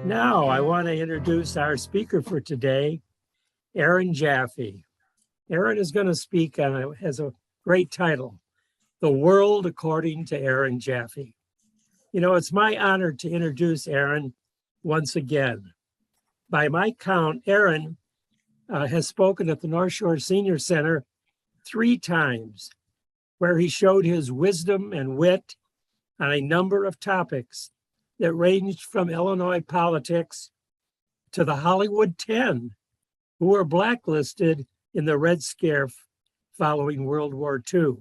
Now, I want to introduce our speaker for today, Aaron Jaffe. Aaron is going to speak on has a great title, The World According to Aaron Jaffe. You know, it's my honor to introduce Aaron once again. By my count, Aaron has spoken at the North Shore Senior Center 3 times, where he showed his wisdom and wit on a number of topics that ranged from Illinois politics to the Hollywood 10, who were blacklisted in the Red Scare following World War II.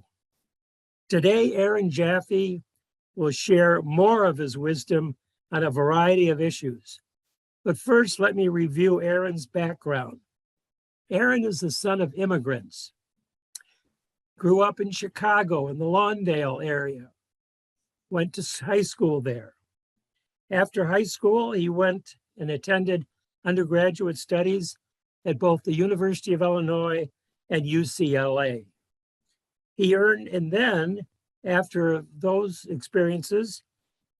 Today, Aaron Jaffe will share more of his wisdom on a variety of issues. But first, let me review Aaron's background. Aaron is the son of immigrants. Grew up in Chicago in the Lawndale area. Went to high school there. After high school, he went and attended undergraduate studies at both the University of Illinois and UCLA. And then, after those experiences,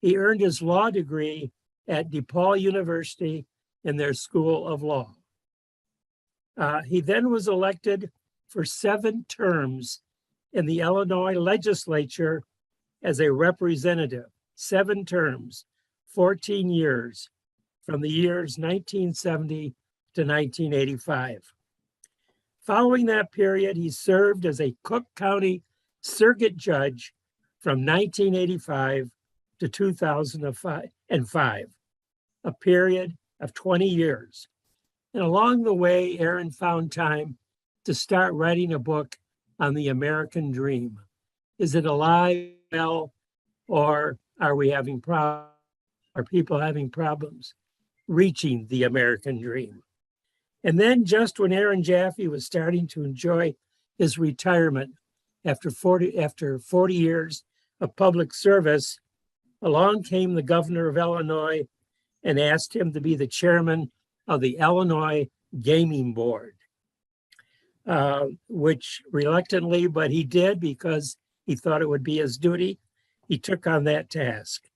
he earned his law degree at DePaul University in their School of Law. He then was elected for 7 terms in the Illinois Legislature as a representative, 7 terms, 14 years, from the years 1970 to 1985. Following that period, he served as a Cook County Circuit Judge from 1985 to 2005, a period of 20 years. And along the way, Aaron found time to start writing a book on the American dream. Is it alive well, or are we having problems? Are people having problems reaching the American dream? And then just when Aaron Jaffe was starting to enjoy his retirement after 40 years of public service, along came the governor of Illinois and asked him to be the chairman of the Illinois Gaming Board, which reluctantly, but he did because he thought it would be his duty. He took on that task.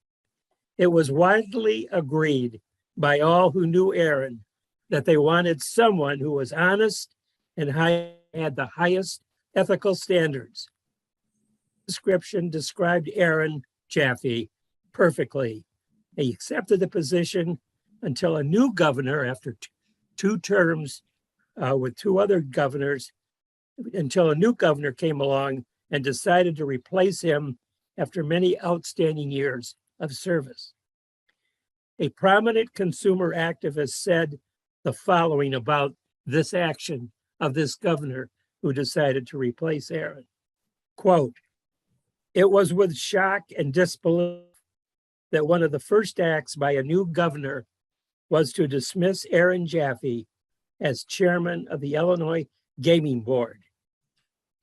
It was widely agreed by all who knew Aaron that they wanted someone who was honest and had the highest ethical standards. Description described Aaron Jaffe perfectly. He accepted the position until a new governor, after 2 terms with 2 other governors, until a new governor came along and decided to replace him after many outstanding years of service. A prominent consumer activist said the following about this action of this governor who decided to replace Aaron. Quote, "It was with shock and disbelief that one of the first acts by a new governor was to dismiss Aaron Jaffe as chairman of the Illinois Gaming Board.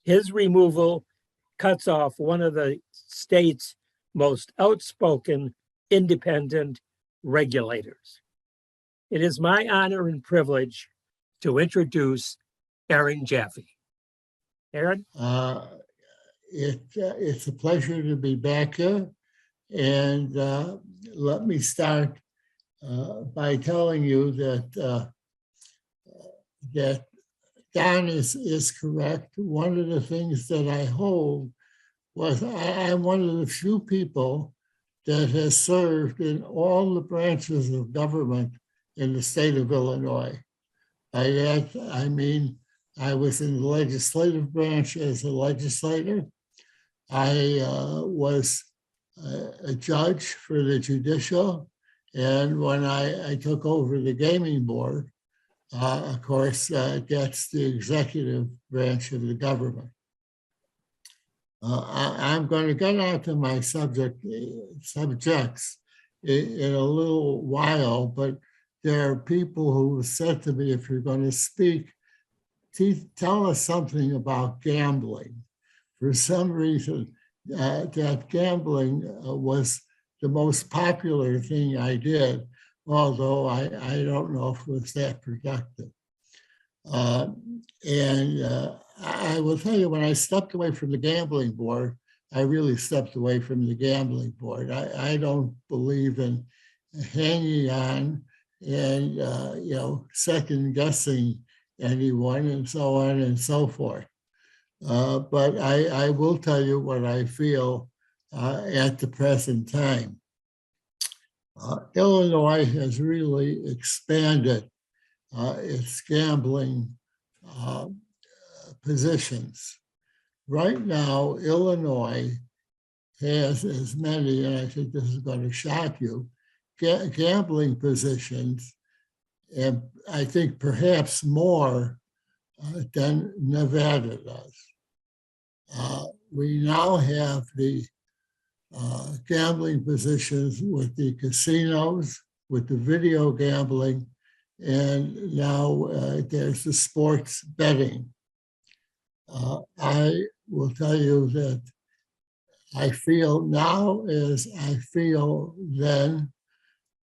His removal cuts off one of the state's most outspoken independent regulators. It is my honor and privilege to introduce Aaron Jaffe." Aaron? It's a pleasure to be back here. And let me start by telling you that Don is correct. One of the things that I hold was I'm one of the few people that has served in all the branches of government in the state of Illinois. By that, I mean, I was in the legislative branch as a legislator. I was a judge for the judicial. And when I took over the gaming board, of course, that's the executive branch of the government. I'm going to get on to my subjects in a little while, but there are people who said to me, if you're going to speak, tell us something about gambling. For some reason, that gambling was the most popular thing I did, although I don't know if it was that productive. I will tell you, when I stepped away from the gambling board, I really stepped away from the gambling board. I don't believe in hanging on and, second guessing anyone and so on and so forth. But I will tell you what I feel at the present time. Illinois has really expanded its gambling positions. Right now, Illinois has as many, and I think this is going to shock you, gambling positions, and I think perhaps more than Nevada does. We now have the gambling positions with the casinos, with the video gambling, and now there's the sports betting. I will tell you that I feel now as I feel then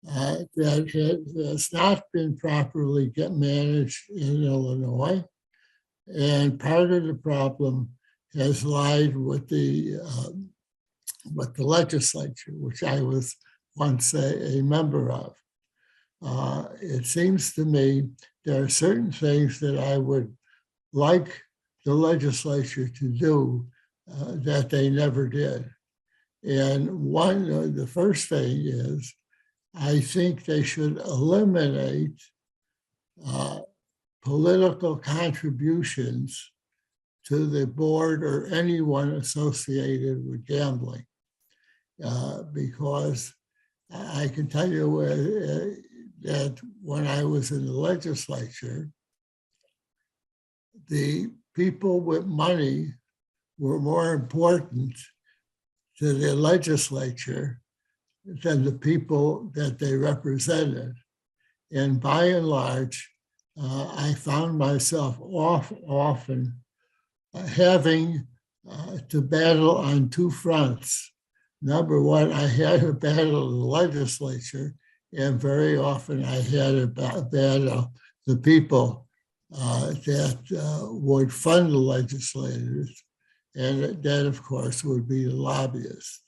that it has not been properly managed in Illinois. And part of the problem has lied with the legislature, which I was once a member of. It seems to me there are certain things that I would like the legislature to do that they never did. And the first thing is, I think they should eliminate political contributions to the board or anyone associated with gambling. Because I can tell you that when I was in the legislature, the people with money were more important to the legislature than the people that they represented. And by and large, I found myself often having to battle on two fronts. Number one, I had to battle the legislature, and very often I had to battle the people that would fund the legislators, and that, of course, would be the lobbyists.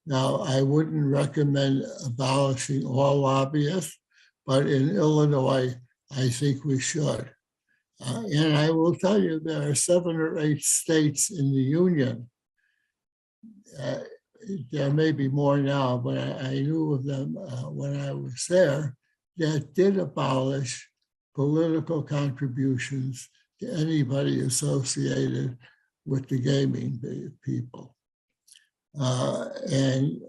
Now, I wouldn't recommend abolishing all lobbyists, but in Illinois, I think we should. And I will tell you, there are 7 or 8 states in the union. There may be more now, but I knew of them when I was there, that did abolish political contributions to anybody associated with the gaming people. And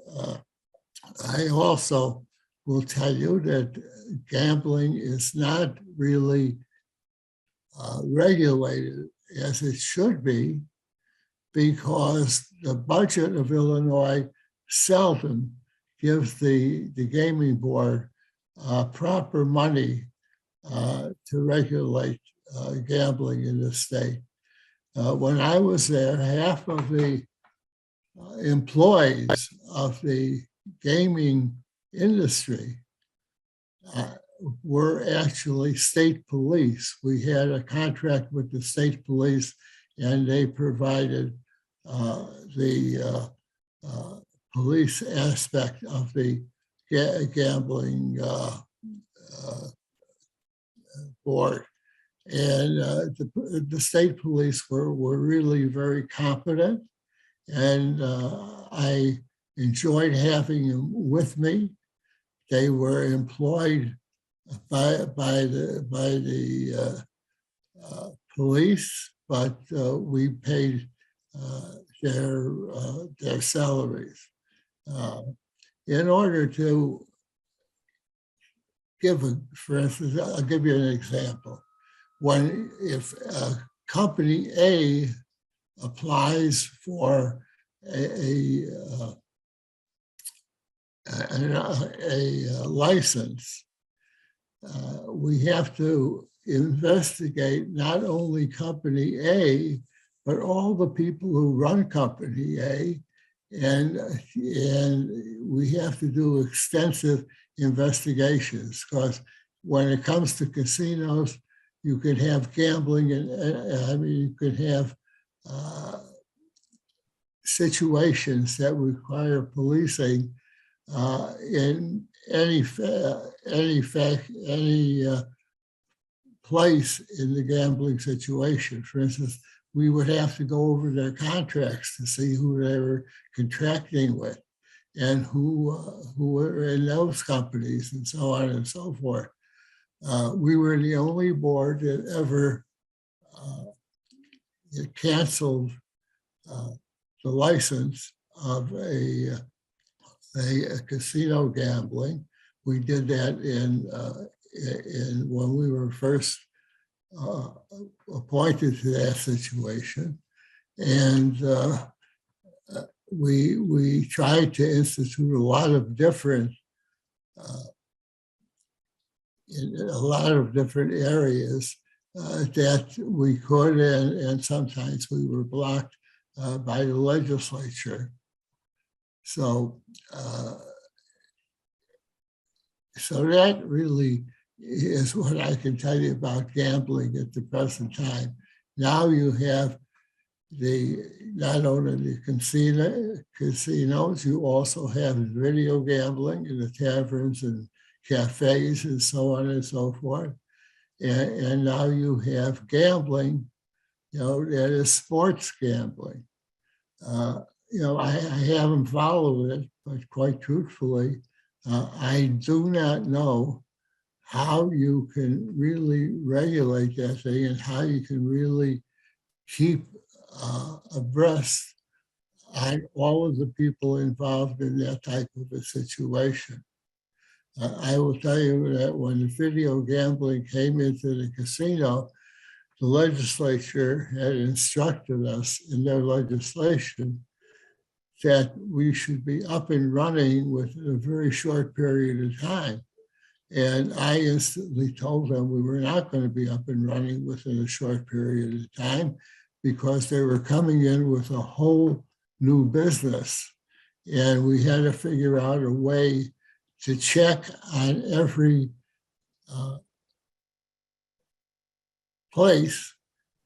I also will tell you that gambling is not really regulated as it should be, because the budget of Illinois seldom gives the gaming board proper money to regulate gambling in the state. When I was there, half of the employees of the gaming industry were actually state police. We had a contract with the state police, and they provided the police aspect of the gambling board. And the state police were really very competent, and I enjoyed having them with me. They were employed by the police, but we paid their salaries. In order to for instance, I'll give you an example. If company A applies for a license, we have to investigate not only company A, but all the people who run company A, and we have to do extensive investigations, because when it comes to casinos, you can have gambling, and you can have situations that require policing any place in the gambling situation. For instance, we would have to go over their contracts to see who they were contracting with and who were in those companies and so on and so forth. We were the only board that ever canceled the license of a casino gambling. We did that in when we were first appointed to that situation, and we tried to institute a lot of different in a lot of different areas that we could, and sometimes we were blocked by the legislature. So, so that really is what I can tell you about gambling at the present time. Now you have not only the casinos, you also have video gambling in the taverns and cafes and so on and so forth. And now you have gambling, that is sports gambling. I haven't followed it, but quite truthfully, I do not know how you can really regulate that thing and how you can really keep abreast on all of the people involved in that type of a situation. I will tell you that when the video gambling came into the casino, the legislature had instructed us in their legislation that we should be up and running within a very short period of time. And I instantly told them we were not going to be up and running within a short period of time because they were coming in with a whole new business. And we had to figure out a way to check on every place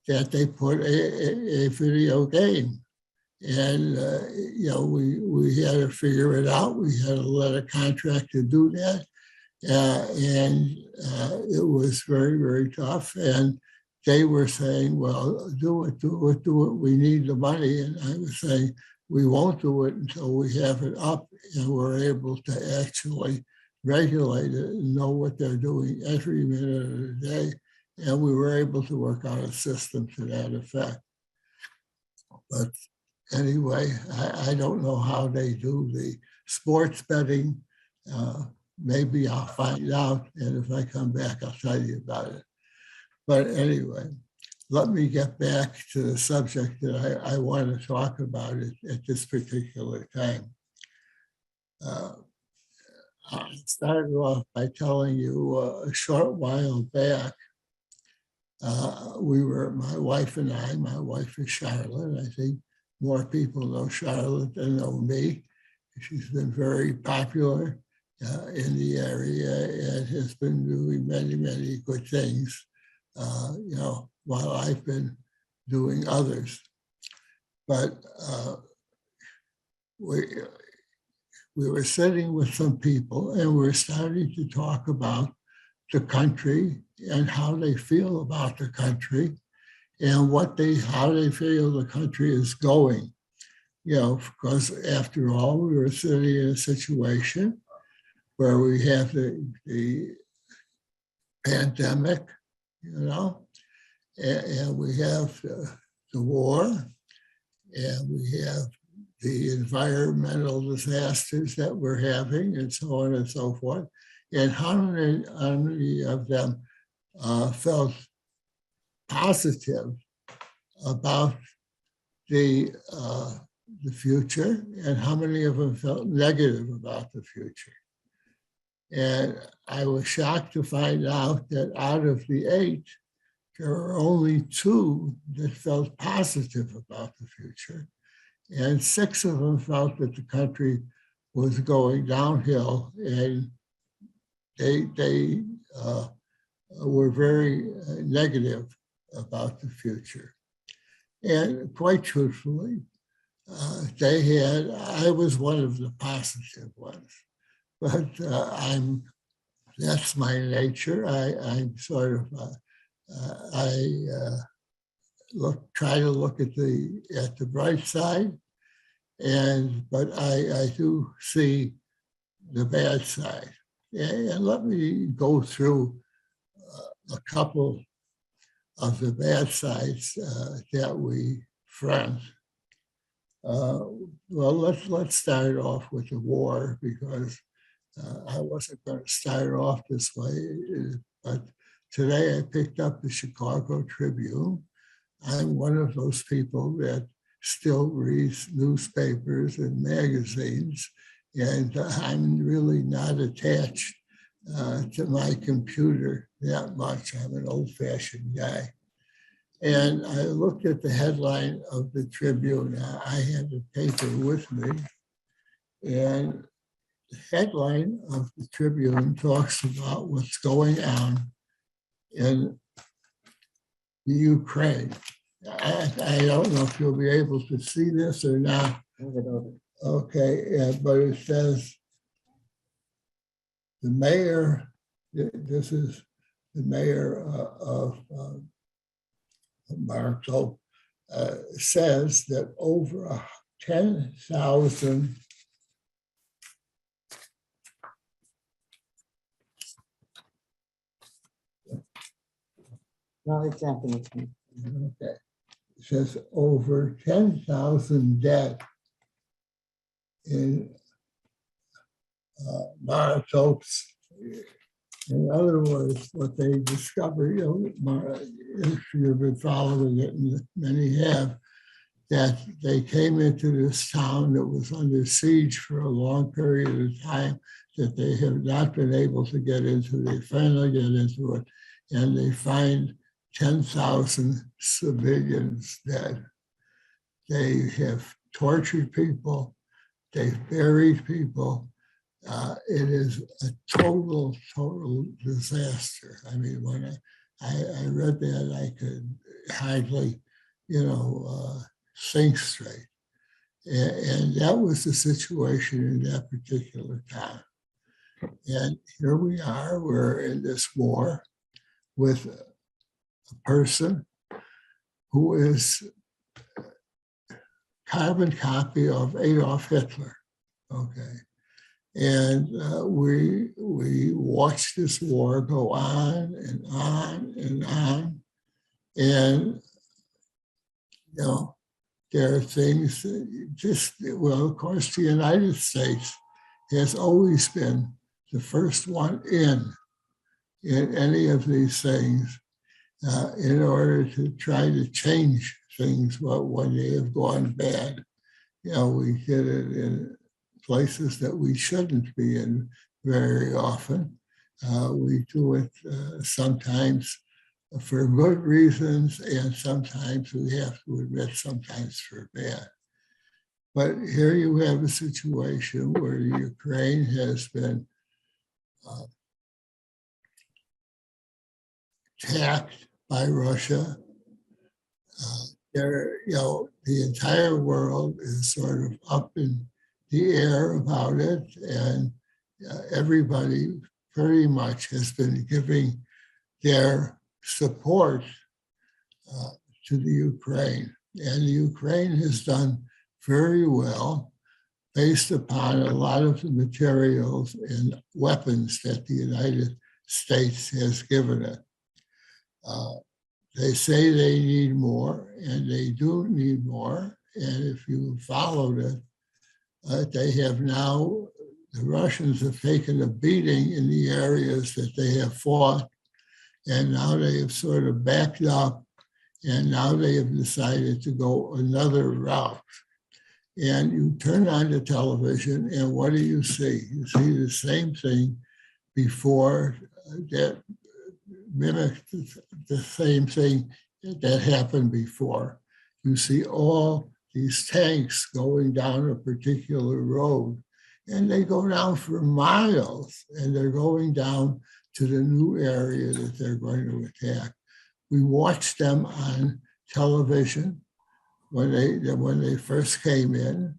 that they put a video game. And, we had to figure it out. We had to let a contractor do that. And it was very, very tough. And they were saying, well, do it. We need the money. And I was saying, we won't do it until we have it up and we're able to actually regulate it and know what they're doing every minute of the day. And we were able to work out a system to that effect. But anyway, I don't know how they do the sports betting. Maybe I'll find out, and if I come back, I'll tell you about it. But anyway, let me get back to the subject that I want to talk about at this particular time. I started off by telling you a short while back, my wife and I, my wife is Charlotte. I think more people know Charlotte than know me. She's been very popular in the area and has been doing many, many good things, while I've been doing others. But we were sitting with some people and we're starting to talk about the country and how they feel about the country and how they feel the country is going. Because after all, we were sitting in a situation where we have the pandemic, and we have the war, and we have the environmental disasters that we're having, and so on and so forth. And how many of them felt positive about the future, and how many of them felt negative about the future? And I was shocked to find out that out of the 8, there were only 2 that felt positive about the future. And 6 of them felt that the country was going downhill, and they were very negative about the future. And quite truthfully, I was one of the positive ones. but that's my nature. I'm sort of, try to look at the bright side, but I do see the bad side. And let me go through a couple of the bad sides that we front. Well, let's start off with the war, because I wasn't going to start off this way, but today I picked up the Chicago Tribune. I'm one of those people that still reads newspapers and magazines, and I'm really not attached to my computer that much. I'm an old-fashioned guy. And I looked at the headline of the Tribune. I had the paper with me, and the headline of the Tribune talks about what's going on in the Ukraine. I don't know if you'll be able to see this or not. Okay, but it says the mayor, this is the mayor of Marco, says that over 10,000 No, it's Anthony. Okay. It says over 10,000 dead in Mariupol's. In other words, what they discovered, if you've been following it, and many have, that they came into this town that was under siege for a long period of time, that they have not been able to get into. They finally get into it, and they find 10,000 civilians dead. They have tortured people. They've buried people. It is a total disaster. I mean, when I read that, I could hardly, think straight. And that was the situation in that particular time. And here we are, we're in this war with a person who is a carbon copy of Adolf Hitler, okay? And we watch this war go on and on and on. And, there are things that of course, the United States has always been the first one in any of these things in order to try to change things when they have gone bad. We did it in places that we shouldn't be in very often. We do it sometimes for good reasons, and sometimes we have to admit sometimes for bad. But here you have a situation where Ukraine has been attacked by Russia. The entire world is sort of up in the air about it, and everybody pretty much has been giving their support to the Ukraine. And the Ukraine has done very well based upon a lot of the materials and weapons that the United States has given it. They say they need more, and they do need more. And if you followed it, they have now, the Russians have taken a beating in the areas that they have fought, and now they have sort of backed up, and now they have decided to go another route. And you turn on the television, and what do you see? You see the same thing before that mimicked the same thing that happened before. You see all these tanks going down a particular road, and they go down for miles, and they're going down to the new area that they're going to attack. We watched them on television when they first came in.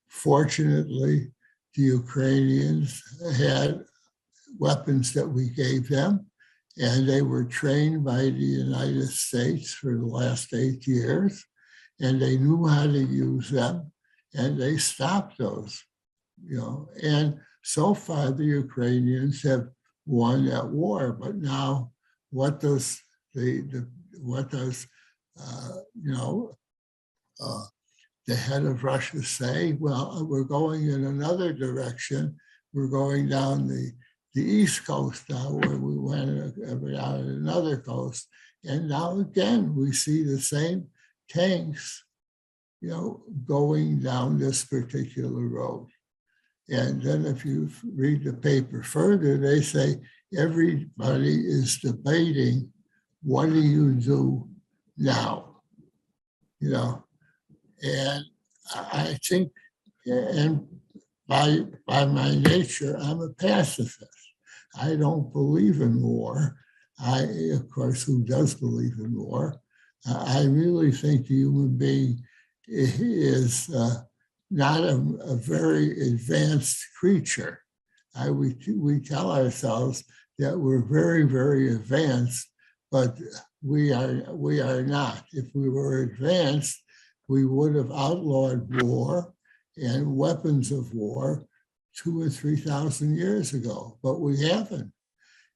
Fortunately, the Ukrainians had weapons that we gave them, and they were trained by the United States for the last 8 years, and they knew how to use them, and they stopped those, and so far the Ukrainians have won that war. But now what does the head of Russia say? Well, we're going in another direction. We're going down the East Coast now, where we went down another coast. And now again, we see the same tanks, going down this particular road. And then if you read the paper further, they say everybody is debating, what do you do now? And I think, and by my nature, I'm a pacifist. I don't believe in war. Of course, who does believe in war? I really think the human being is not a very advanced creature. We tell ourselves that we're very, very advanced, but we are not. If we were advanced, we would have outlawed war and weapons of war 2,000 or 3,000 years ago, but we haven't.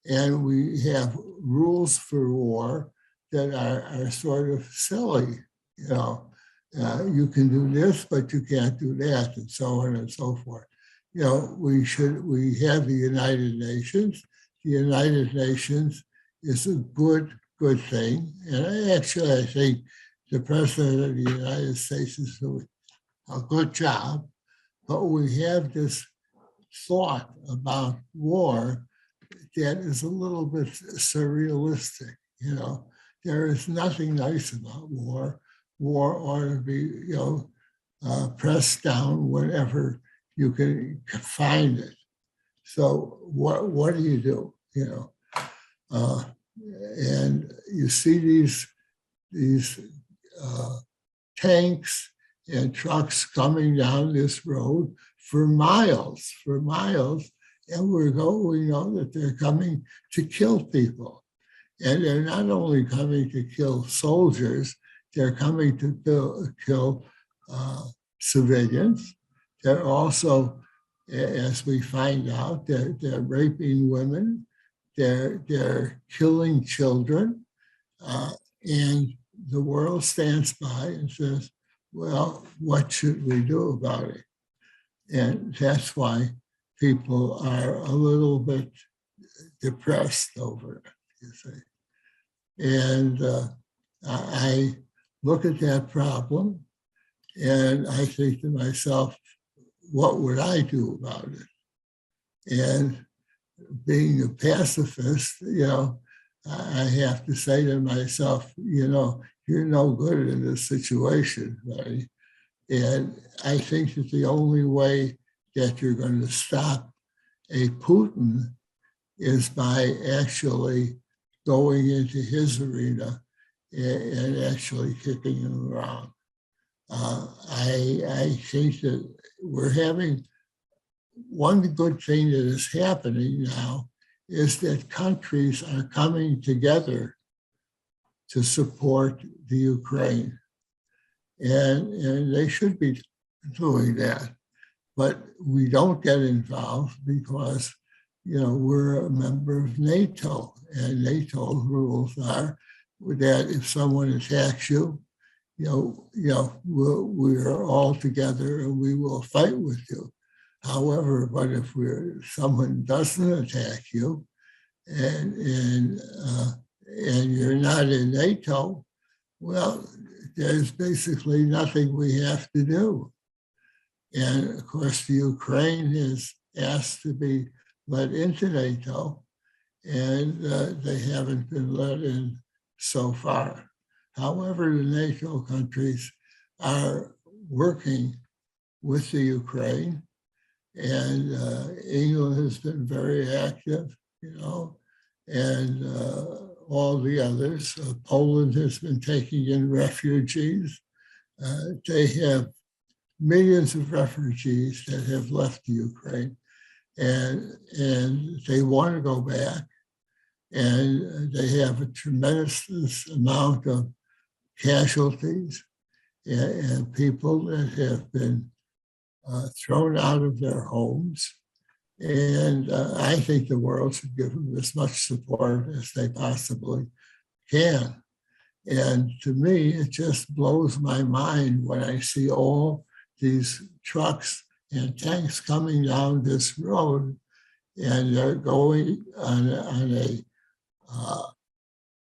And we have rules for war that are sort of silly. You can do this, but you can't do that, and so on and so forth. We have the United Nations. The United Nations is a good thing. And I think the President of the United States is doing a good job, but we have this thought about war that is a little bit surrealistic. There is nothing nice about war. War ought to be, pressed down whenever you can find it. So what do you do? And you see these tanks and trucks coming down this road for miles, and we know that they're coming to kill people. And they're not only coming to kill soldiers, they're coming to kill civilians. They're also, as we find out, they're raping women, they're killing children, and the world stands by and says, well, what should we do about it? And that's why people are a little bit depressed over it, you see. And I look at that problem and I think to myself, what would I do about it? And being a pacifist, I have to say to myself, you're no good in this situation, buddy. And I think that the only way that you're going to stop a Putin is by actually going into his arena and actually kicking him around. I think that we're having one good thing that is happening now is that countries are coming together to support the Ukraine. And they should be doing that. But we don't get involved because, we're a member of NATO, and NATO rules are that if someone attacks you, we are all together and we will fight with you. However, but if someone doesn't attack you and you're not in NATO, well, there's basically nothing we have to do. And of course, the Ukraine is asked to be let into NATO, and they haven't been let in so far. However, the NATO countries are working with the Ukraine, and England has been very active, and all the others. Poland has been taking in refugees. They have millions of refugees that have left the Ukraine, and they want to go back, and they have a tremendous amount of casualties and people that have been thrown out of their homes. And I think the world should give them as much support as they possibly can. And to me, it just blows my mind when I see all these trucks and tanks coming down this road, and they're going on a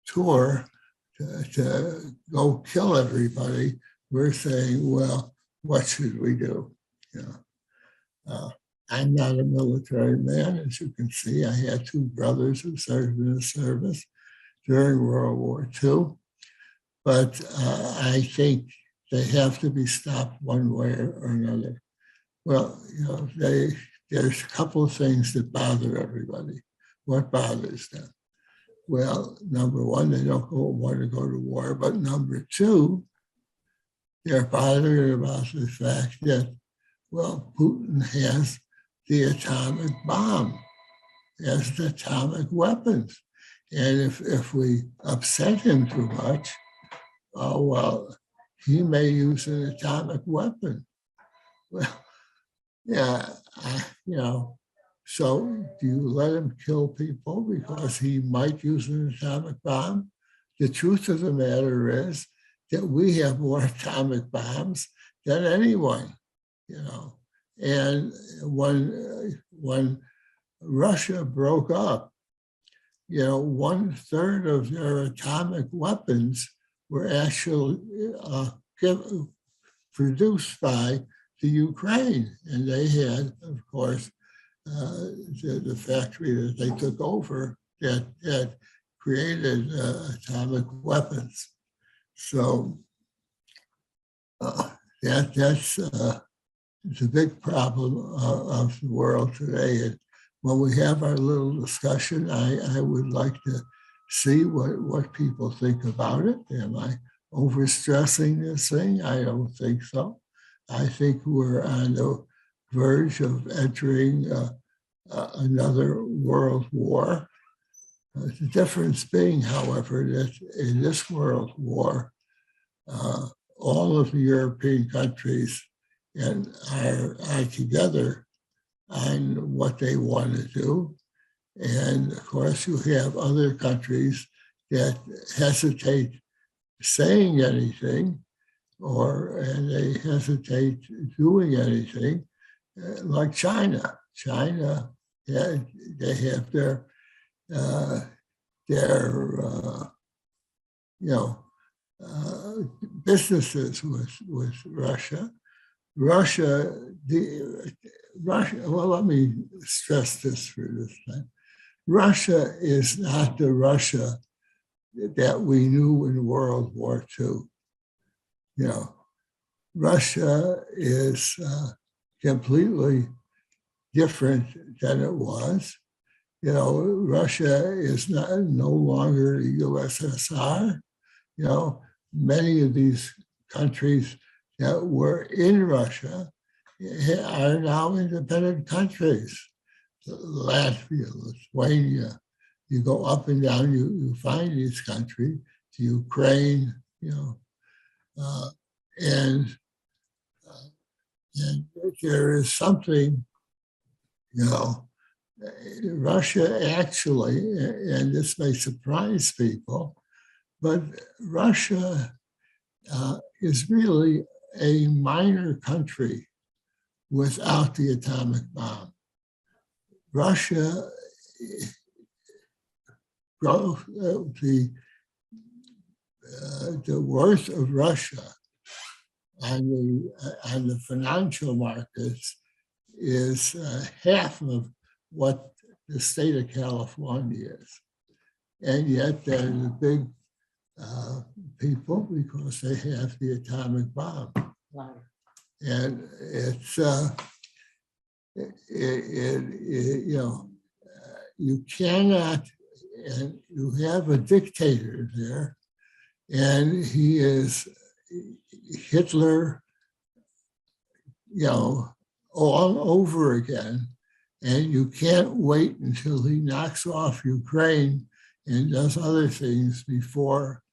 tour to go kill everybody. We're saying, well, what should we do? You know, I'm not a military man, as you can see. I had two brothers who served in the service during World War II. But I think they have to be stopped one way or another. Well, you know, there's a couple of things that bother everybody. What bothers them? Well, number one, they don't want to go to war. But number two, they're bothered about the fact that, well, Putin has the atomic bomb, has the atomic weapons. And if we upset him too much, oh, well, he may use an atomic weapon. Well, yeah, you know, so do you let him kill people because he might use an atomic bomb? The truth of the matter is that we have more atomic bombs than anyone, you know. And when Russia broke up, you know, 1/3 of their atomic weapons were actually produced by the Ukraine. And they had, of course, the factory that they took over that created atomic weapons. So that's it's a big problem of the world today. And when we have our little discussion, I would like to see what people think about it. Am I overstressing this thing? I don't think so. I think we're on the verge of entering another world war. The difference being, however, that in this world war, all of the European countries are together on what they want to do. And of course, you have other countries that hesitate saying anything, and they hesitate doing anything, like China. China, they have their businesses with Russia. Russia, well, let me stress this for this time. Russia is not the Russia that we knew in World War II. You know, Russia is completely different than it was. You know, Russia is no longer the USSR. You know, many of these countries that were in Russia are now independent countries. Latvia, Lithuania, you go up and down, you find these countries, Ukraine, you know, and there is something, you know, Russia actually, and this may surprise people, but Russia is really a minor country without the atomic bomb. Russia, the worth of Russia on the financial markets is half of what the state of California is. And yet they're the big people because they have the atomic bomb. Wow. And it's, you know, you cannot, and you have a dictator there, and he is, Hitler all over again. And you can't wait until he knocks off Ukraine and does other things before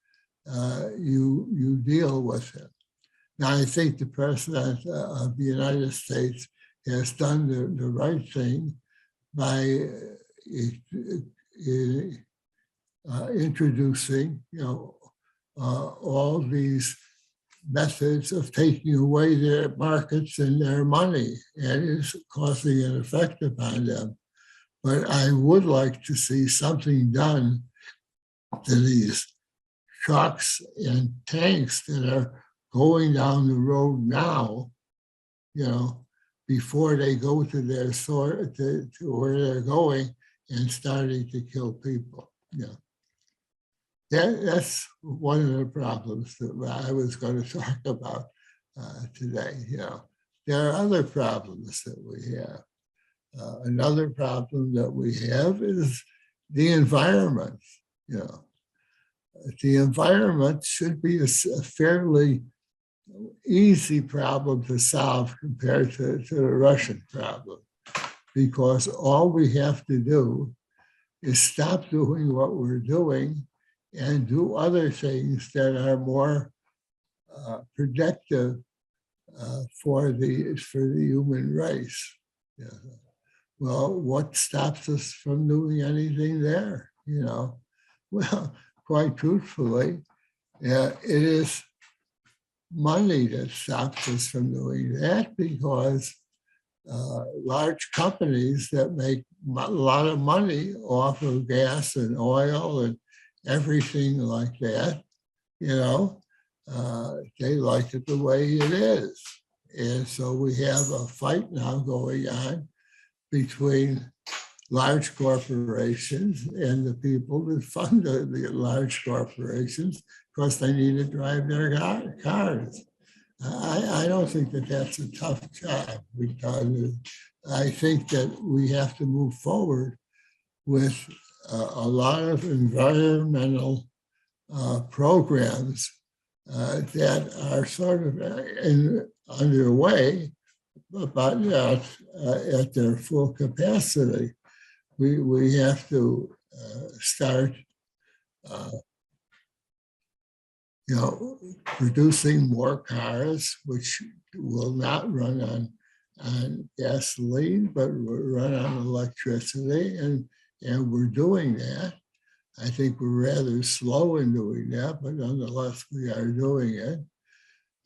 you deal with him. Now, I think the president of the United States has done the right thing by introducing, all these methods of taking away their markets and their money, and is causing an effect upon them. But I would like to see something done to these trucks and tanks that are going down the road now, before they go to their sort to where they're going and starting to kill people. That's one of the problems that I was going to talk about today. There are other problems that we have. Another problem that we have is the environment. The environment should be a fairly easy problem to solve compared to the Russian problem, because all we have to do is stop doing what we're doing and do other things that are more productive for the human race. Well, what stops us from doing anything there? Well, quite truthfully, it is money that stops us from doing that, because large companies that make a lot of money off of gas and oil and everything like that, they like it the way it is. And so we have a fight now going on between large corporations and the people that fund the large corporations, because they need to drive their cars. I don't think that that's a tough job, because I think that we have to move forward with a lot of environmental programs that are sort of underway, but not at their full capacity. We have to start, producing more cars, which will not run on gasoline, but will run on electricity, and we're doing that. I think we're rather slow in doing that, but nonetheless, we are doing it.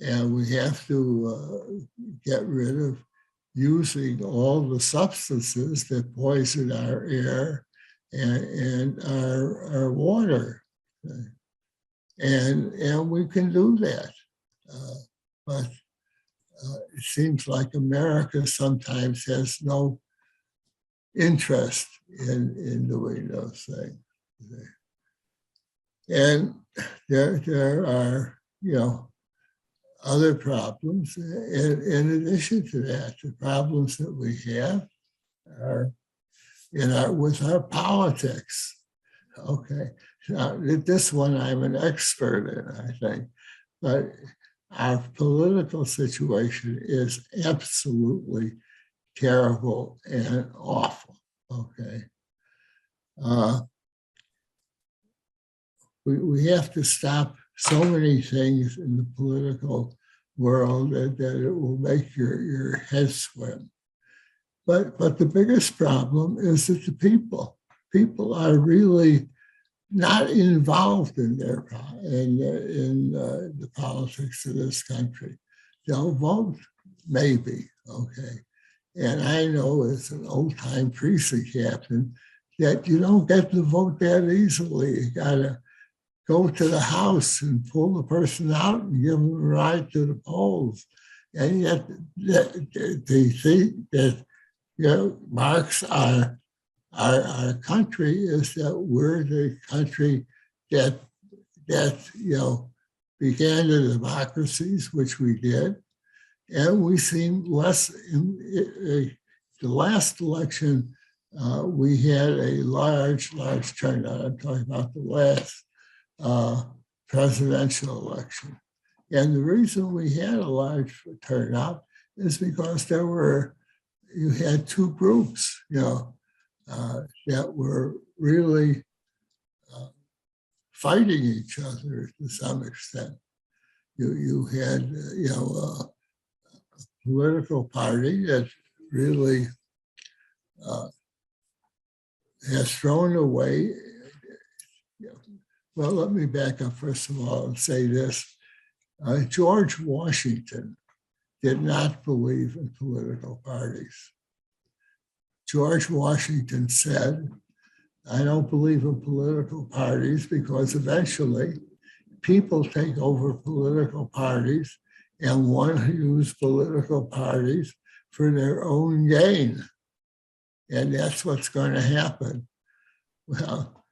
And we have to get rid of using all the substances that poison our air and our water. And we can do that. But it seems like America sometimes has no interest in doing those things. And there are, other problems in addition to that. The problems that we have are with our politics. Okay, now, this one I'm an expert in, I think, but our political situation is absolutely terrible and awful. Okay, we have to stop so many things in the political world that it will make your head swim. But the biggest problem is that the people are really not involved in the politics of this country. They'll vote, maybe, okay. And I know as an old-time precinct captain that you don't get to vote that easily. You gotta go to the house and pull the person out and give them a ride to the polls. And yet they think that marks our country is that we're the country that began the democracies, which we did, and we seem less. In the last election, we had a large turnout. I'm talking about the last presidential election, and the reason we had a large turnout is because you had two groups, that were really fighting each other to some extent. You had, a political party that really has thrown away. Well, let me back up first of all and say this. George Washington did not believe in political parties. George Washington said, I don't believe in political parties because eventually people take over political parties and want to use political parties for their own gain. And that's what's going to happen. Well,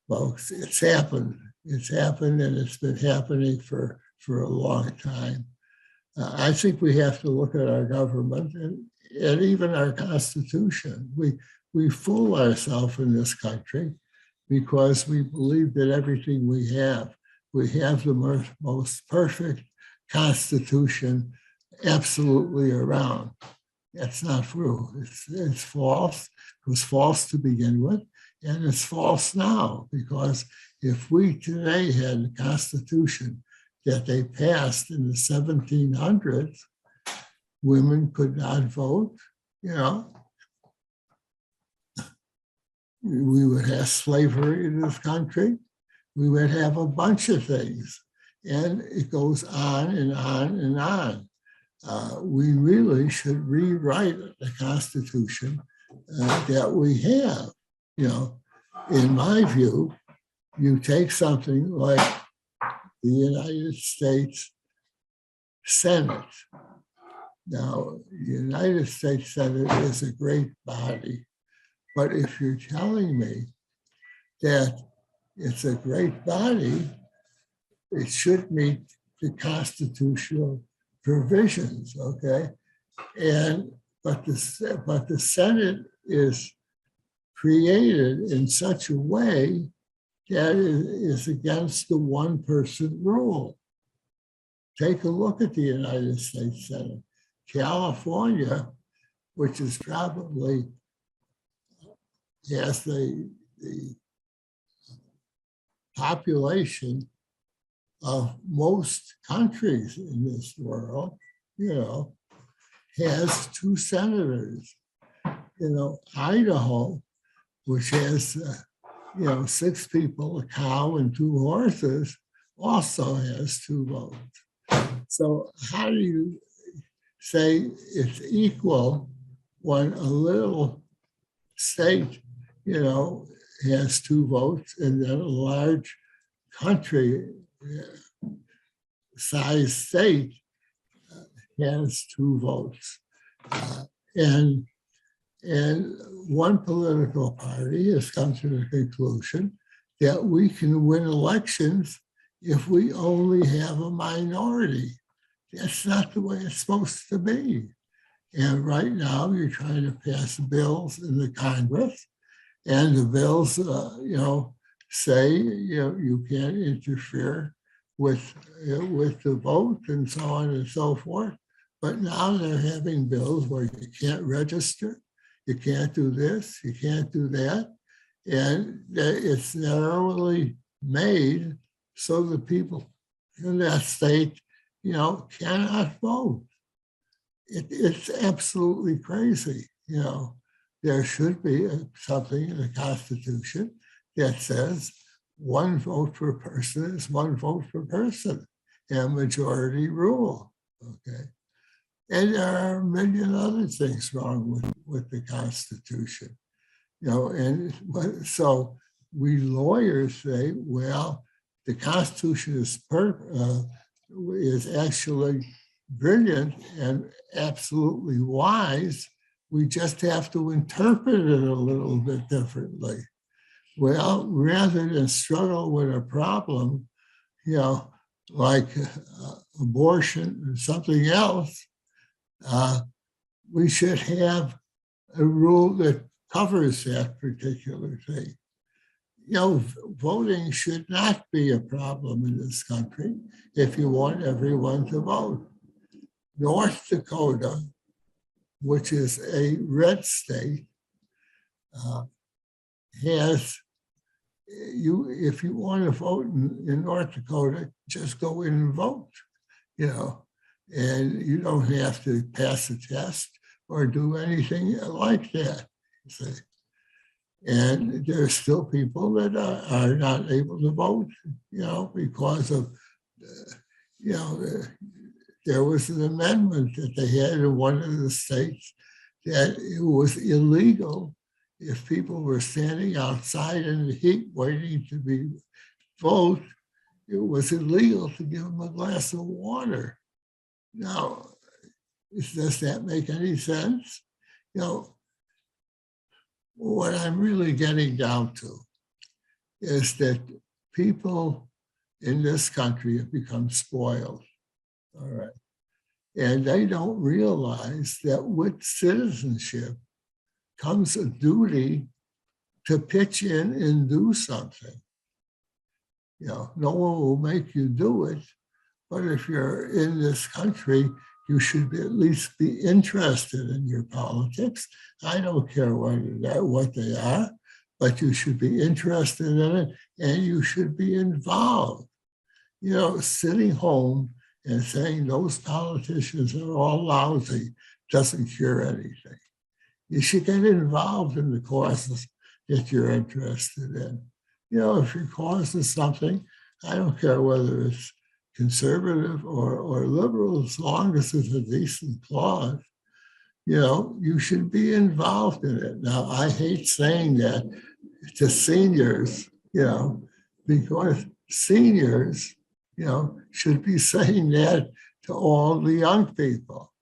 folks, it's happened. It's happened, and it's been happening for a long time. I think we have to look at our government and even our Constitution. We fool ourselves in this country because we believe that everything we have the most perfect Constitution absolutely around. That's not true. It's false. It was false to begin with, and it's false now, because if we today had a Constitution that they passed in the 1700s, women could not vote, we would have slavery in this country. We would have a bunch of things, and it goes on and on and on. We really should rewrite the Constitution that we have. In my view, you take something like the United States Senate. Now, the United States Senate is a great body, but if you're telling me that it's a great body, it should meet the constitutional provisions, okay? But the Senate is created in such a way that is against the one-person rule. Take a look at the United States Senate. California, which is probably has the population of most countries in this world, has two senators. Idaho, which has, 6 people, a cow, and 2 horses, also has 2 votes. So how do you say it's equal when a little state, has 2 votes, and then a large country size state has 2 votes? And one political party has come to the conclusion that we can win elections if we only have a minority. That's not the way it's supposed to be. And right now, you're trying to pass bills in the Congress, and the bills, say, you can't interfere with the vote and so on and so forth. But now they're having bills where you can't register, you can't do this, you can't do that. And it's narrowly made so the people in that state, cannot vote. It's absolutely crazy. There should be something in the Constitution that says 1 vote per person is 1 vote per person, and majority rule, okay? And there are a million other things wrong with the Constitution, and so we lawyers say, well, the Constitution is actually brilliant and absolutely wise. We just have to interpret it a little bit differently. Well, rather than struggle with a problem, like abortion or something else, we should have a rule that covers that particular thing. Voting should not be a problem in this country if you want everyone to vote. North Dakota, which is a red state, has if you want to vote in North Dakota, just go in and vote, and you don't have to pass a test or do anything like that. See? And there's still people that are not able to vote, because of, there was an amendment that they had in one of the states that it was illegal if people were standing outside in the heat waiting to be vote. It was illegal to give them a glass of water. Now, does that make any sense? What I'm really getting down to is that people in this country have become spoiled, all right? And they don't realize that with citizenship comes a duty to pitch in and do something. No one will make you do it, but if you're in this country, you should at least be interested in your politics. I don't care what they are, but you should be interested in it and you should be involved. Sitting home and saying those politicians are all lousy doesn't cure anything. You should get involved in the causes that you're interested in. If your cause is something, I don't care whether it's conservative or liberal, as long as it's a decent cause, you should be involved in it. Now, I hate saying that to seniors, because seniors, should be saying that to all the young people.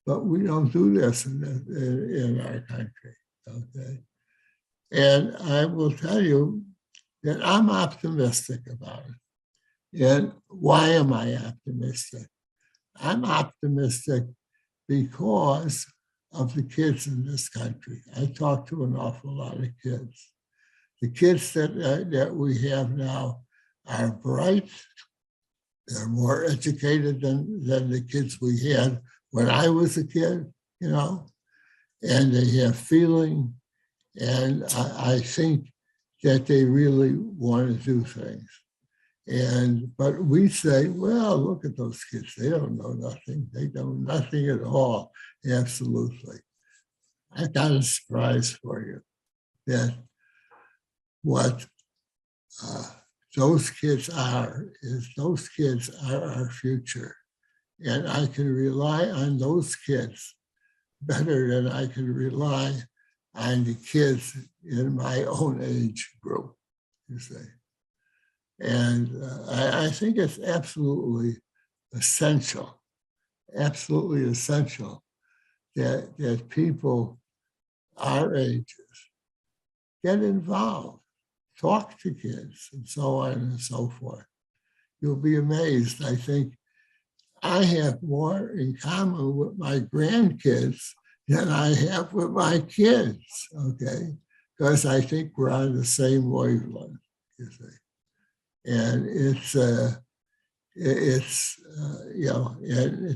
But we don't do this in our country, okay? And I will tell you that I'm optimistic about it. And why am I optimistic? I'm optimistic because of the kids in this country. I talk to an awful lot of kids. The kids that we have now are bright. They're more educated than the kids we had when I was a kid, and they have feeling. And I think that they really want to do things. But we say, well, look at those kids. They don't know nothing. They know nothing at all. Absolutely. I got a surprise for you that what those kids are our future. And I can rely on those kids better than I can rely on the kids in my own age group, you see. And I think it's absolutely essential that people our ages get involved, talk to kids, and so on and so forth. You'll be amazed. I think I have more in common with my grandkids than I have with my kids, okay? Because I think we're on the same wavelength, you see. And it's and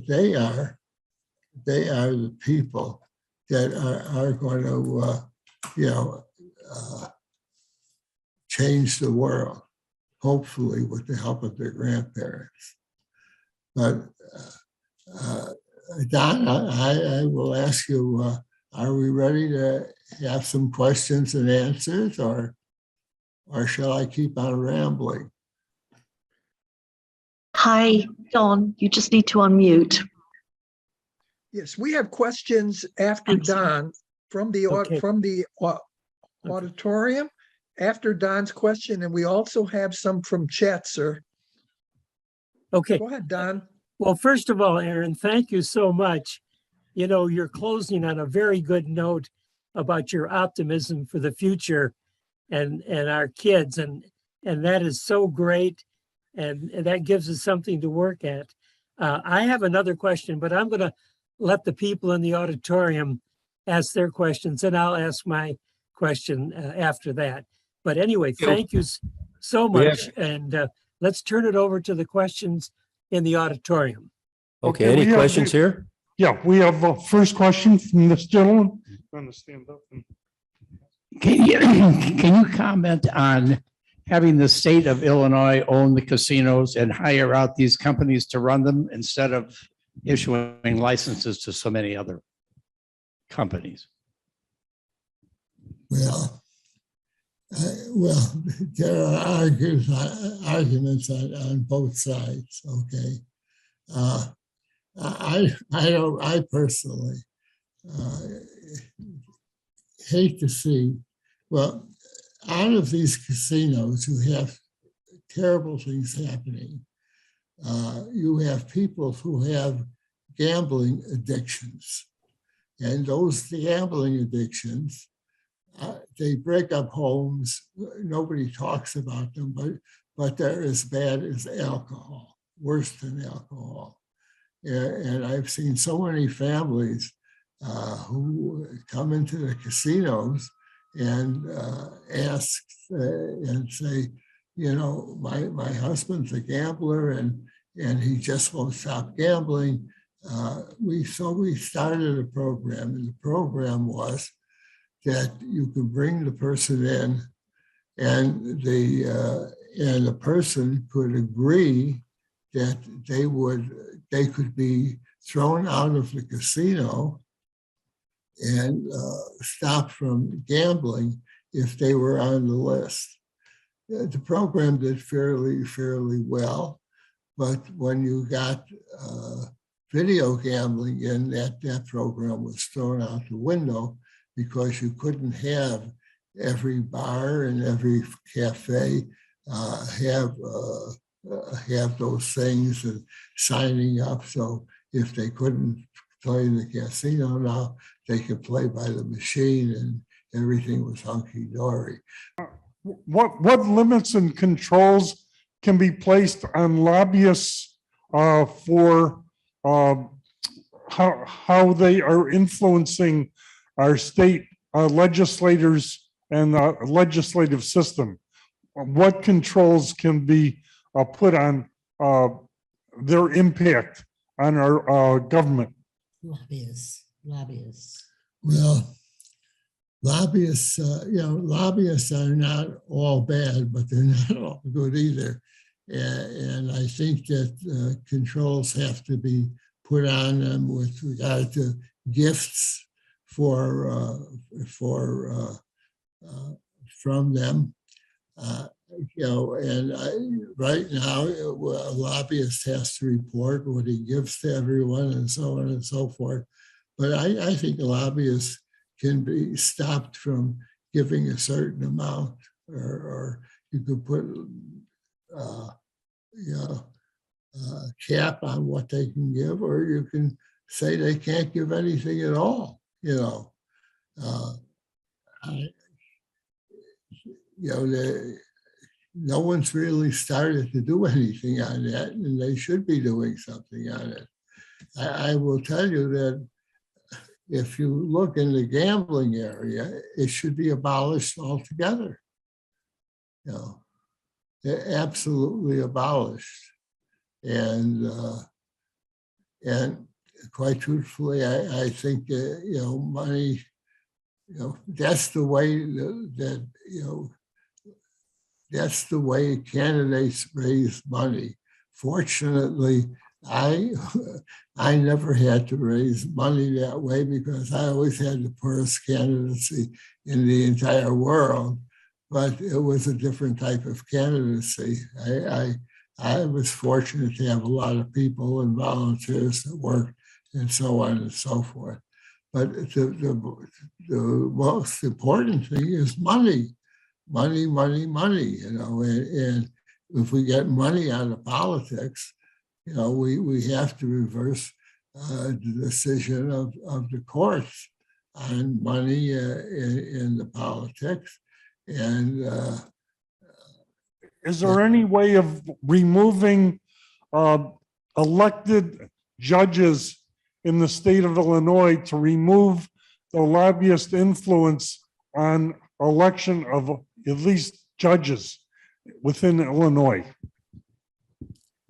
they are the people that are going to, change the world, hopefully with the help of their grandparents. But Don, I will ask you, are we ready to have some questions and answers, or shall I keep on rambling? Hi, Don, you just need to unmute. Yes, we have questions after Thank you. Don from the auditorium after Don's question, and we also have some from chat, sir. Okay. Go ahead, Don. Well, first of all, Aaron, thank you so much. You're closing on a very good note about your optimism for the future and our kids. And that is so great. And that gives us something to work at. I have another question, but I'm going to let the people in the auditorium ask their questions, and I'll ask my question after that. But anyway, thank you so much. And let's turn it over to the questions in the auditorium. Okay, Okay, any we have questions the- here? Yeah, we have a first question from this gentleman. I'm gonna stand up. Can you, can you comment on having the state of Illinois own the casinos and hire out these companies to run them instead of issuing licenses to so many other companies? Well, there are arguments on both sides, okay? I personally hate to see, well, out of these casinos who have terrible things happening, you have people who have gambling addictions. And those gambling addictions, they break up homes. Nobody talks about them, but they're as bad as alcohol, worse than alcohol. And I've seen so many families who come into the casinos and ask and say, you know, my husband's a gambler and he just won't stop gambling. We started a program, and the program was that you could bring the person in, and the person could agree that they could be thrown out of the casino and stopped from gambling if they were on the list. The program did fairly well, but when you got video gambling in, that program was thrown out the window because you couldn't have every bar and every cafe have those things and signing up. So if they couldn't play in the casino now, they could play by the machine and everything was hunky-dory. What limits and controls can be placed on lobbyists for how they are influencing our state legislators and the legislative system? What controls can be put on their impact on our government? Lobbyists. Well, lobbyists, lobbyists are not all bad, but they're not all good either. And I think that controls have to be put on them with regard to gifts from them. Right now, a lobbyist has to report what he gives to everyone and so on and so forth. But I think a lobbyist can be stopped from giving a certain amount, or you could put cap on what they can give, or you can say they can't give anything at all. No one's really started to do anything on that, and they should be doing something on it. I will tell you that if you look in the gambling area, it should be abolished altogether. They're absolutely abolished. And quite truthfully, I think money, that's the way that's the way candidates raise money. Fortunately, I never had to raise money that way because I always had the poorest candidacy in the entire world, but it was a different type of candidacy. I was fortunate to have a lot of people and volunteers that worked and so on and so forth. But the most important thing is money. Money, and if we get money out of politics, we have to reverse the decision of the courts on money in the politics. And is there any way of removing elected judges in the state of Illinois to remove the lobbyist influence on election of at least judges within Illinois?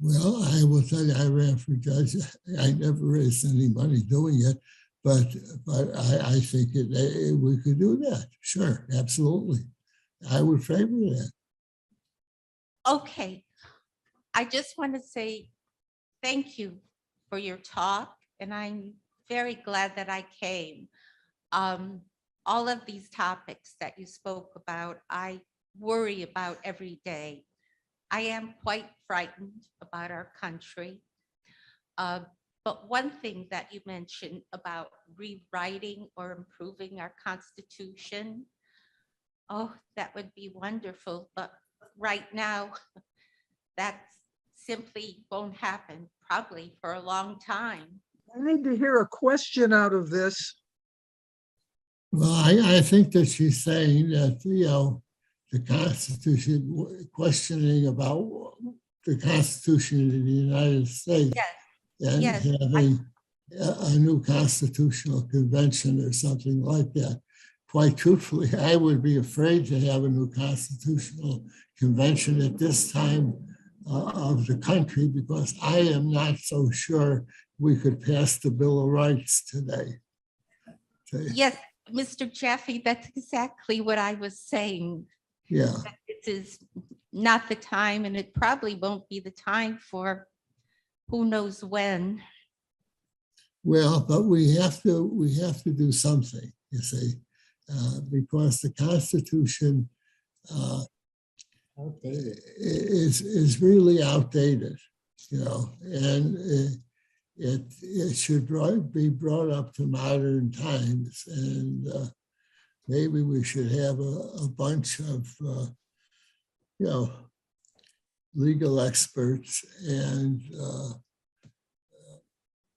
Well, I will tell you, I ran for judge. I never raised any money doing it, but I think we could do that. Sure, absolutely. I would favor that. Okay, I just want to say thank you for your talk, and I'm very glad that I came. All of these topics that you spoke about, I worry about every day. I am quite frightened about our country. But one thing that you mentioned about rewriting or improving our Constitution, oh, that would be wonderful. But right now, that simply won't happen, probably for a long time. I need to hear a question out of this. Well, I think that she's saying that, the Constitution, questioning about the Constitution of the United States Yes, and yes, having a new constitutional convention or something like that. Quite truthfully, I would be afraid to have a new constitutional convention at this time of the country, because I am not so sure we could pass the Bill of Rights today. yes, Mr. Jaffe, that's exactly what I was saying. Yeah. This is not the time, and it probably won't be the time for who knows when. Well, but we have to do something, you see, because the Constitution is really outdated, and it should be brought up to modern times, and maybe we should have a bunch of legal experts and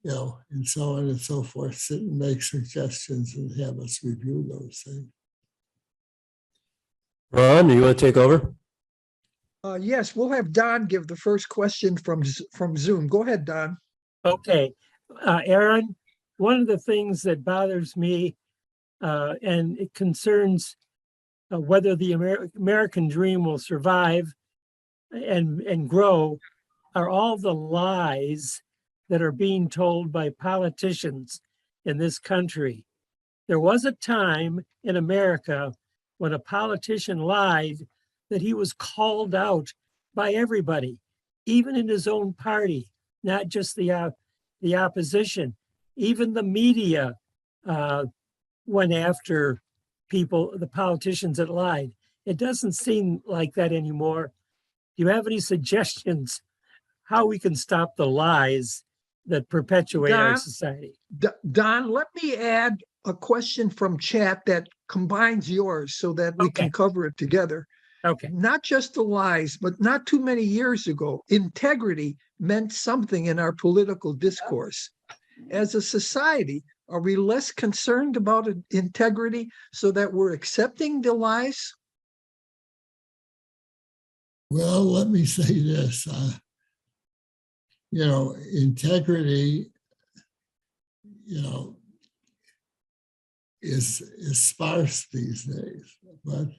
and so on and so forth, sit and make suggestions and have us review those things. Ron, do you want to take over? Yes, we'll have Don give the first question from Zoom. Go ahead, Don. Okay, Aaron, one of the things that bothers me, and it concerns whether the American dream will survive and grow, are all the lies that are being told by politicians in this country. There was a time in America when a politician lied that he was called out by everybody, even in his own party, not just the opposition. Even the media went after the politicians that lied. It doesn't seem like that anymore. Do you have any suggestions how we can stop the lies that perpetuate our Don? society? Don, let me add a question from chat that combines yours so that we Okay. can cover it together. Okay. Not just the lies, but not too many years ago, integrity meant something in our political discourse. As a society, are we less concerned about integrity so that we're accepting the lies? Well, let me say this, integrity, is sparse these days, but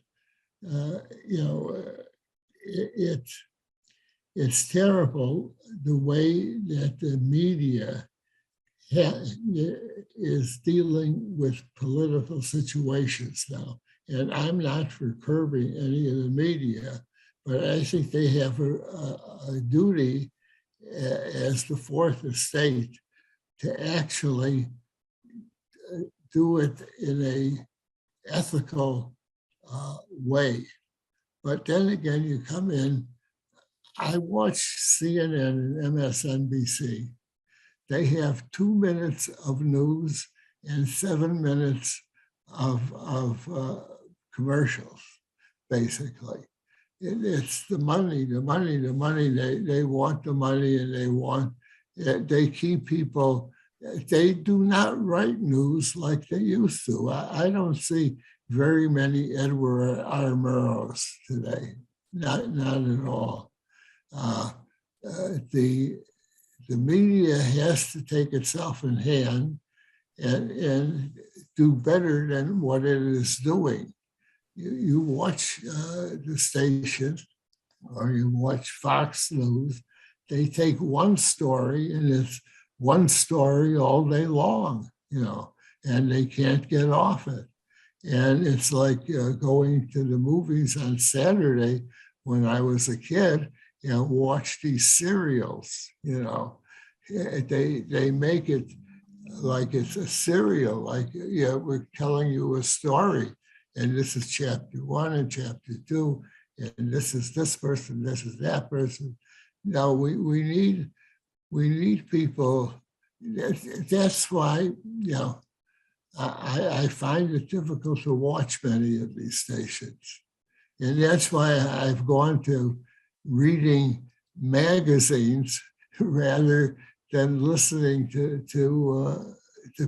it's terrible the way that the media is dealing with political situations now. And I'm not for curbing any of the media, but I think they have a duty as the fourth estate to actually do it in a ethical way. But then again, you come in, I watch CNN and MSNBC. They have 2 minutes of news and 7 minutes of commercials, basically. It's the money. They want the money, and they keep people. They do not write news like they used to. I don't see very many Edward R. Murrows today, not at all. The media has to take itself in hand and do better than what it is doing. You watch the station or you watch Fox News, they take one story and it's one story all day long, and they can't get off it. And it's like going to the movies on Saturday when I was a kid, watch these serials, they make it like it's a serial, like, we're telling you a story. And this is chapter 1 and chapter 2, and this is this person, this is that person. No, we need people. That's why, I find it difficult to watch many of these stations. And that's why I've gone to reading magazines rather than listening to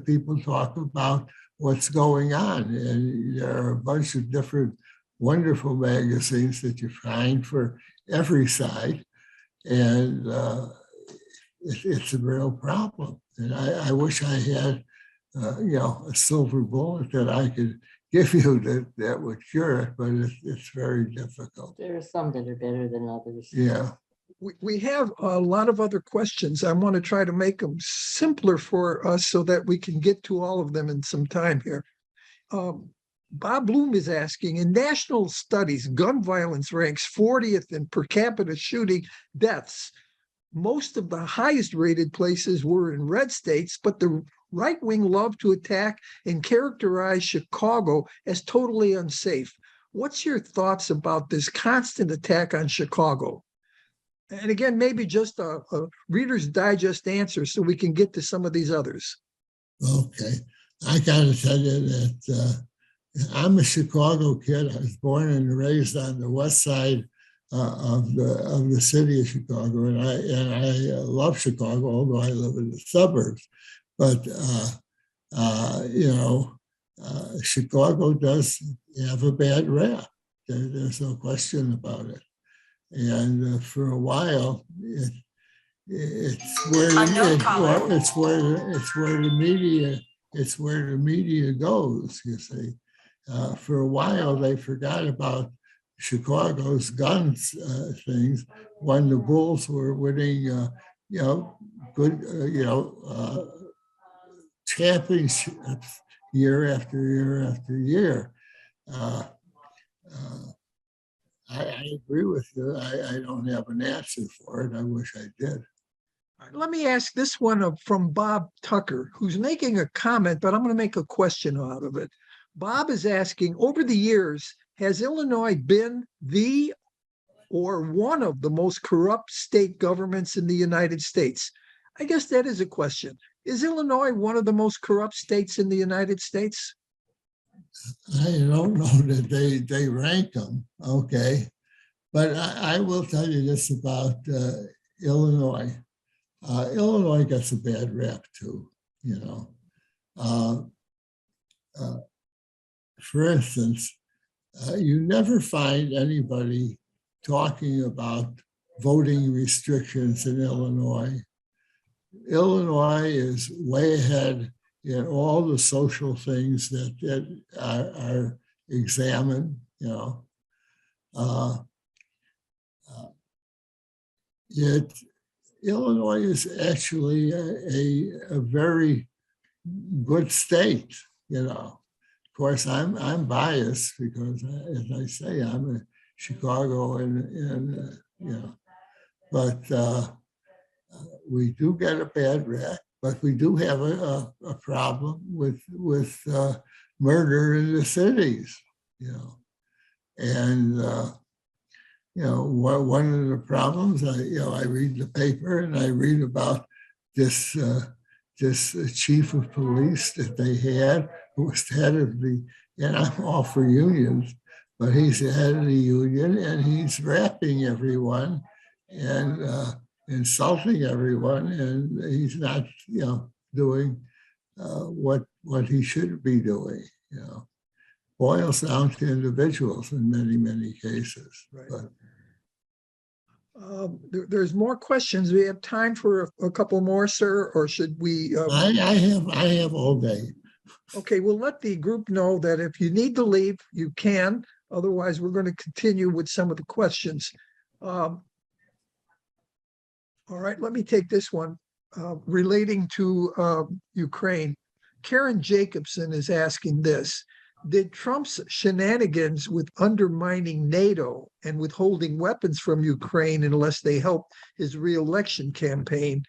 people talk about what's going on. And there are a bunch of different wonderful magazines that you find for every side. And it's a real problem. And I wish I had, a silver bullet that I could give you that would cure it, but it's very difficult. There are some that are better than others. Yeah. We have a lot of other questions. I want to try to make them simpler for us so that we can get to all of them in some time here. Bob Bloom is asking, in national studies, gun violence ranks 40th in per capita shooting deaths. Most of the highest rated places were in red states, but the right wing loved to attack and characterize Chicago as totally unsafe. What's your thoughts about this constant attack on Chicago? And again, maybe just a Reader's Digest answer so we can get to some of these others. Okay. I got to tell you that I'm a Chicago kid. I was born and raised on the west side of the city of Chicago, and I love Chicago, although I live in the suburbs. But Chicago does have a bad rap. There's no question about it. And for a while, it's where the media goes. You see, for a while they forgot about Chicago's guns things when the Bulls were winning, good, championships year after year after year. I agree with you. I don't have an answer for it. I wish I did. Let me ask this one from Bob Tucker, who's making a comment, but I'm going to make a question out of it. Bob is asking, over the years, has Illinois been the or one of the most corrupt state governments in the United States? I guess that is a question. Is Illinois one of the most corrupt states in the United States? I don't know that they rank them, okay. But I will tell you this about Illinois. Illinois gets a bad rap too, For instance, you never find anybody talking about voting restrictions in Illinois. Illinois is way ahead in all the social things that are examined, Illinois is actually a very good state, Of course, I'm biased because, as I say, I'm a Chicago and but we do get a bad rap. But we do have a problem with murder in the cities, And one of the problems, I read the paper and I read about this chief of police that they had, who was the head of and I'm all for unions, but he's the head of the union and he's rapping everyone and insulting everyone, and he's not, doing what he should be doing. Boils down to individuals in many, many cases. Right. But There's more questions. We have time for a couple more, sir, or should we? I have all day. Okay, we'll let the group know that if you need to leave, you can. Otherwise, we're going to continue with some of the questions. All right, let me take this one relating to Ukraine. Karen Jacobson is asking this. Did Trump's shenanigans with undermining NATO and withholding weapons from Ukraine unless they help his reelection campaign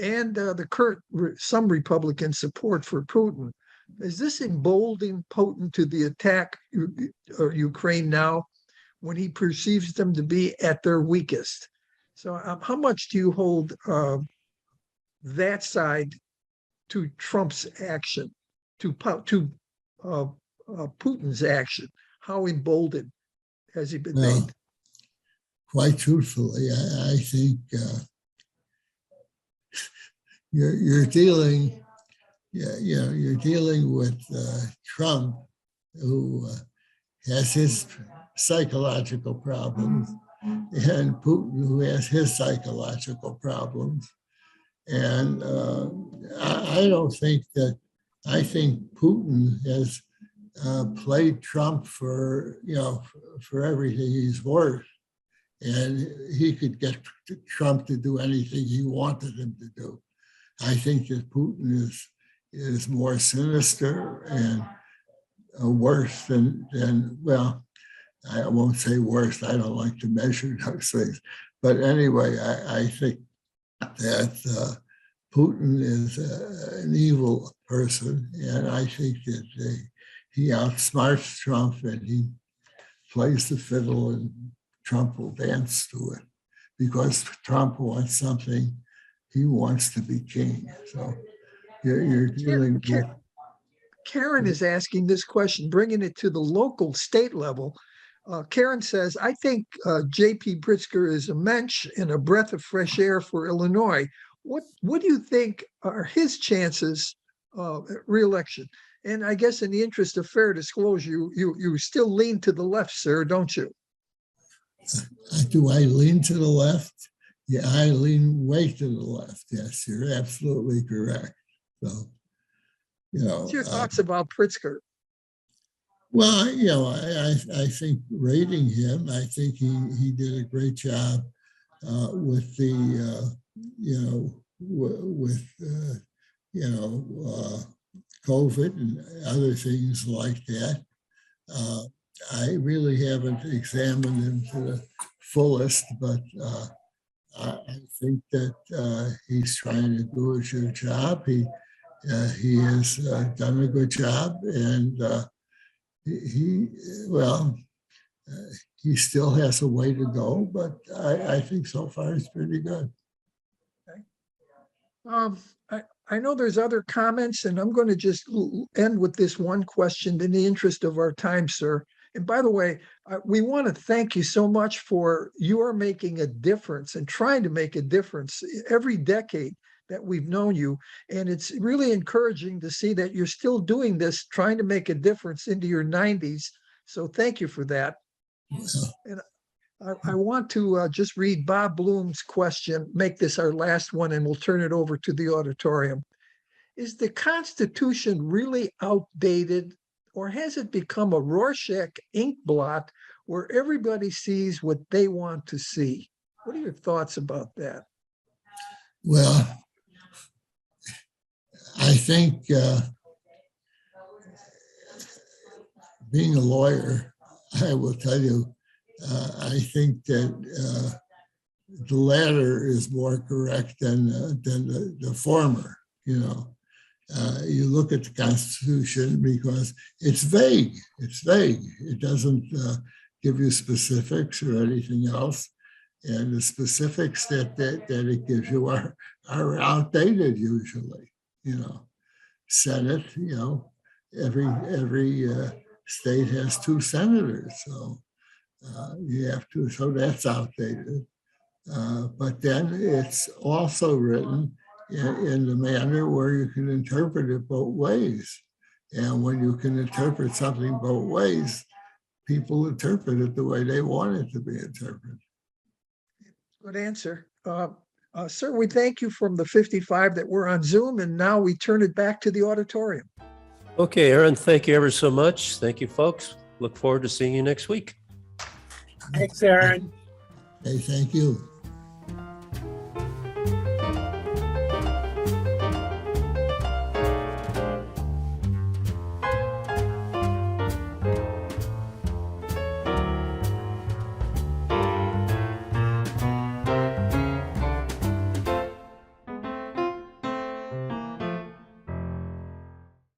and the current some Republican support for Putin, is this emboldening Putin to the attack Ukraine now when he perceives them to be at their weakest? So how much do you hold that side to Trump's action, to Putin's action? How emboldened has he been made? Quite truthfully, I think you're dealing with Trump, who has his psychological problems, and Putin, who has his psychological problems. And I don't think that, I think Putin has played Trump for everything he's worth. And he could get Trump to do anything he wanted him to do. I think that Putin is more sinister and worse than, well, I won't say worse. I don't like to measure those things. But anyway, I think that Putin is an evil person. And I think that he outsmarts Trump and he plays the fiddle and Trump will dance to it because Trump wants something. He wants to be king. So you're dealing with. Karen is asking this question, bringing it to the local state level. Karen says, I think J.P. Pritzker is a mensch and a breath of fresh air for Illinois. What do you think are his chances at re-election? And I guess in the interest of fair disclosure, you still lean to the left, sir, don't you? Do I lean to the left? Yeah, I lean way to the left. Yes, you're absolutely correct. So, What's your thoughts about Pritzker? Well, I think rating him, I think he did a great job with the, COVID and other things like that. I really haven't examined him to the fullest, but I think that he's trying to do a good job. He has done a good job, and he still has a way to go, but I think so far it's pretty good. Okay. I know there's other comments, and I'm going to just end with this one question in the interest of our time, sir. And by the way, we want to thank you so much for you are making a difference and trying to make a difference every decade that we've known you. And it's really encouraging to see that you're still doing this, trying to make a difference into your 90s. So thank you for that. And I want to just read Bob Bloom's question, make this our last one, and we'll turn it over to the auditorium. Is the Constitution really outdated, or has it become a Rorschach ink blot where everybody sees what they want to see? What are your thoughts about that? Well, I think being a lawyer, I will tell you, I think that the latter is more correct than the former. You look at the Constitution because it's vague. It's vague. It doesn't give you specifics or anything else. And the specifics that it gives you are outdated usually. Senate, every state has 2 senators. So you have to, so that's outdated. But then it's also written in the manner where you can interpret it both ways. And when you can interpret something both ways, people interpret it the way they want it to be interpreted. Good answer. Sir, we thank you from the 55 that were on Zoom, and now we turn it back to the auditorium. Okay, Aaron, thank you ever so much. Thank you, folks. Look forward to seeing you next week. Thanks, Aaron. Hey, thank you.